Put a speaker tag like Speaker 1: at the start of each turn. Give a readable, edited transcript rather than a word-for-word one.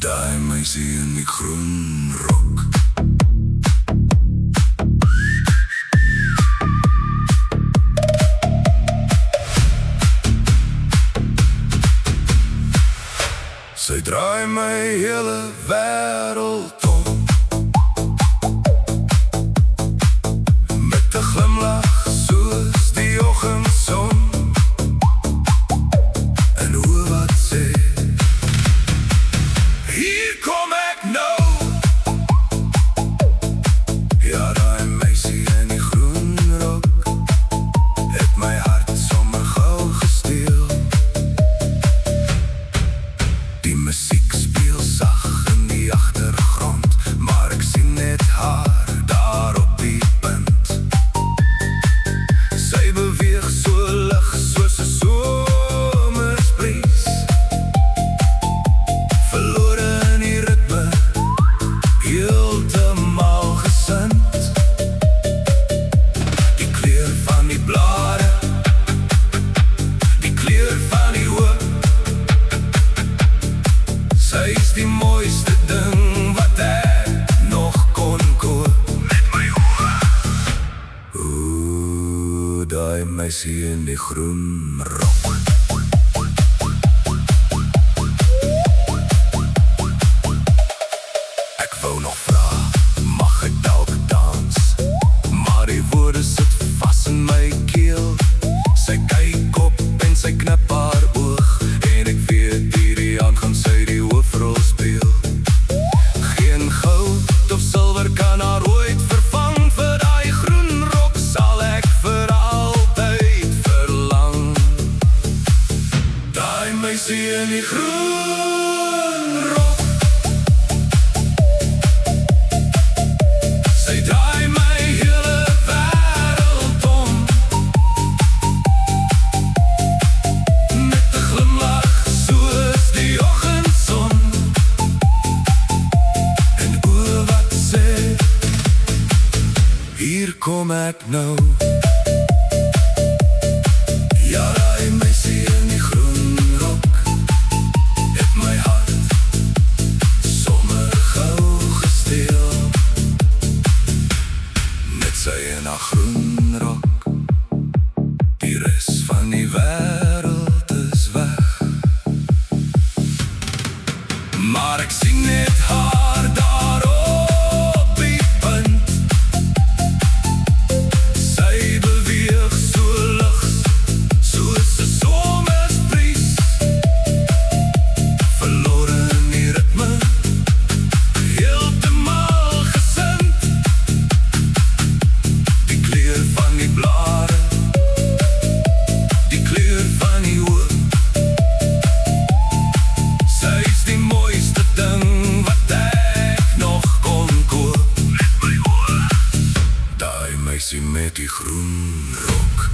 Speaker 1: Daai meisie in die groen rok. Sy draai my hele wêreld om, met 'n glimlag soos die oggendson, en hoe wat sê, hier kom ek nou. Ja, daai meisie in die groen rok het my hart sommer gou gesteel. Die musiek speel sag in die agtergrond, maar ek sien net haar daar op die punt. Sy beweeg so lig soos 'n somersbries, verlore in die ritme, heeltemal gesind. Die kleur van die blare, die kleur van die hoop, sy is die mooiste ding wat ek nog kon koop met my oë. Oeh, daai meisie in die groen rok. Ek wou nog vra, mag ek dalk dans? Maar die woorde sit vas in my keel. Sy kyk op en sy knip haar oog, en ek weet hierdie aand gaan sy die hoofrol speel. Geen goud of silwer kan haar ooit vervang, vir daai groen rok sal ek vir altyd verlang. Daai meisie in die groen rok, sy draai my hele wêreld om, met 'n glimlag soos die oggendson, en o wat sê, hier kom ek nou. Ja, daai meisie in die groen rok het my hart sommer gou gesteel. Net sy in haar groen rok, die res van die wêreld is weg. Maar ek sien net haar daar op die punt. Sy beweeg so lig soos 'n somersbries, verlore in die ritme, heeltemal gesind. Die kleur van die blare, die kleur van die hoop, sy is die mooiste ding wat ek nog kon koop met my oë. Daai meisie met die groen rok.